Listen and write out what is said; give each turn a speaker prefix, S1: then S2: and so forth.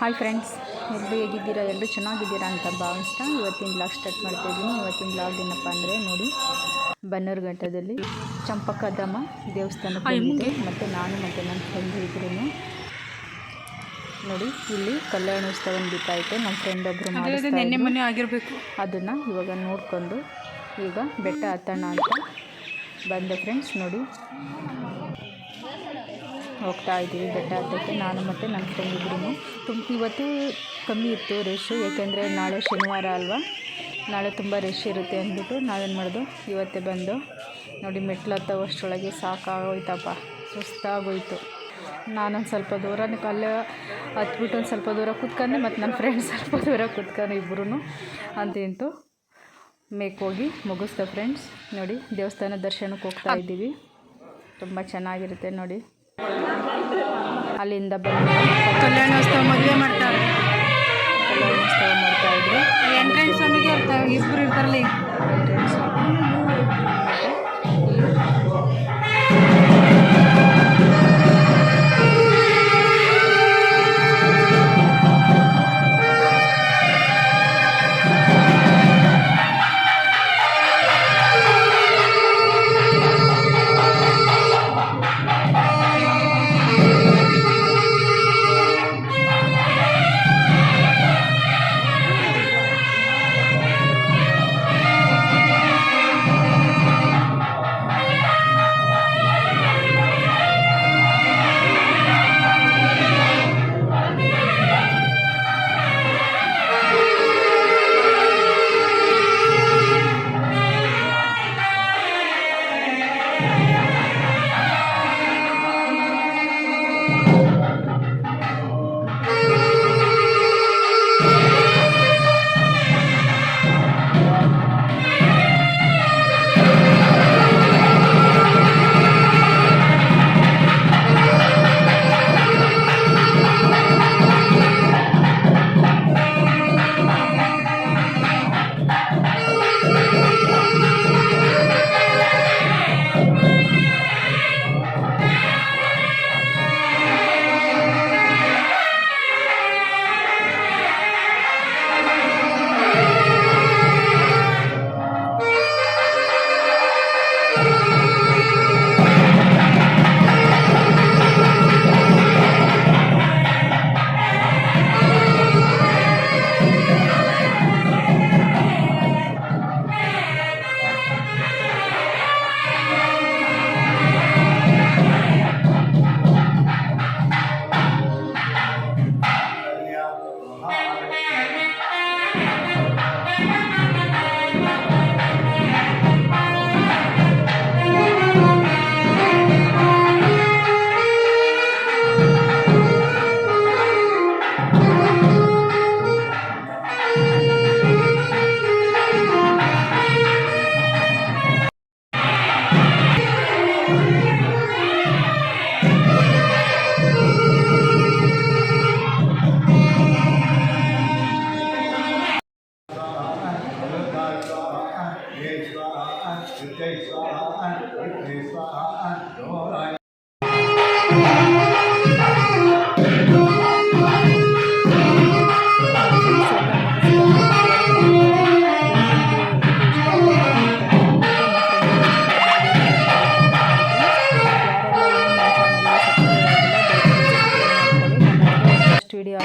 S1: Hi friends, ಎಲ್ಲರೂ ಹೇಗಿದ್ದೀರಾ? ಎಲ್ಲರೂ ಚೆನ್ನಾಗಿದ್ದೀರಾ ಅಂತ ಭಾವಿಸ್ತಾ ಇವತ್ತಿನ ಬ್ಲಾಗ್ ಸ್ಟಾರ್ಟ್ ಮಾಡ್ತಾಯಿದ್ದೀನಿ. ಇವತ್ತಿನ ಬ್ಲಾಗ್ ಏನಪ್ಪ ಅಂದರೆ ನೋಡಿ, ಬನ್ನೂರುಘಟ್ಟದಲ್ಲಿ ಚಂಪಕಧಾಮ ದೇವಸ್ಥಾನಕ್ಕೆ ಬಂದಿದ್ದೆ. ಮತ್ತು ನಾನು ಮತ್ತು ನನ್ನ ಫ್ರೆಂಡ್ ಇದ್ರೂ ನೋಡಿ, ಇಲ್ಲಿ ಕಲ್ಯಾಣೋತ್ಸವ ನಡೀತಾಯಿತ್ತು. ನಮ್ಮ ಫ್ರೆಂಡ್ ಒಬ್ಬರು ಮಾಡಿಸ್ತಾ ಆಗಿರಬೇಕು. ಅದನ್ನು ಇವಾಗ ನೋಡಿಕೊಂಡು ಈಗ ಬೆಟ್ಟ ಹತ್ತೋಣ ಅಂತ ಬಂದೆ ಫ್ರೆಂಡ್ಸ್. ನೋಡಿ ಹೋಗ್ತಾ ಇದ್ದೀವಿ ಬೆಟ್ಟ ಹತ್ತಕ್ಕೆ, ನಾನು ಮತ್ತು ನನ್ನ ಫ್ರೆಂಡ್ ಇಬ್ಬರೂ. ಇವತ್ತು ಕಮ್ಮಿ ಇತ್ತು ರಶ್, ಏಕೆಂದರೆ ನಾಳೆ ಶನಿವಾರ ಅಲ್ವಾ, ನಾಳೆ ತುಂಬ ರಶ್ ಇರುತ್ತೆ ಅಂದ್ಬಿಟ್ಟು ನಾವೇನು ಮಾಡೋದು, ಇವತ್ತೇ ಬಂದು ನೋಡಿ ಮೆಟ್ಲು ಹತ್ತೋವಷ್ಟರೊಳಗೆ ಸಾಕಾಗೋಯ್ತಪ್ಪ, ಸುಸ್ತಾಗೋಯ್ತು. ನಾನೊಂದು ಸ್ವಲ್ಪ ದೂರ ಅಲ್ಲೇ ಹತ್ಬಿಟ್ಟು ಒಂದು ಸ್ವಲ್ಪ ದೂರ ಕೂತ್ಕೊಂಡೆ, ಮತ್ತು ನನ್ನ ಫ್ರೆಂಡ್ ಸ್ವಲ್ಪ ದೂರ ಕೂತ್ಕೊಂಡು ಇಬ್ಬರೂ ಅಂತಿಂತು ಮೇಕೋಗಿ ಮುಗಿಸ್ದೆ ಫ್ರೆಂಡ್ಸ್. ನೋಡಿ ದೇವಸ್ಥಾನ ದರ್ಶನಕ್ಕೆ ಹೋಗ್ತಾ ಇದ್ದೀವಿ, ತುಂಬ ಚೆನ್ನಾಗಿರುತ್ತೆ ನೋಡಿ. ಅಲ್ಲಿಂದ ಬಂದು
S2: ಕಲ್ಯಾಣೋತ್ಸವ ಮದುವೆ ಮಾಡ್ತಾರೆ,
S1: ಕಲ್ಯಾಣೋತ್ಸವ ಮಾಡ್ತಾಯಿದ್ರು.
S2: ಎಂಟ್ರೆನ್ಸ್ ಸ್ವಾಮಿಗೆ ಇಬ್ಬರು ಇರ್ತಾರಲ್ಲಿ.
S1: ಎಂಟ್ರೆನ್ಸ್ ಸ್ವಾಮಿ ವಿಡಿಯೋ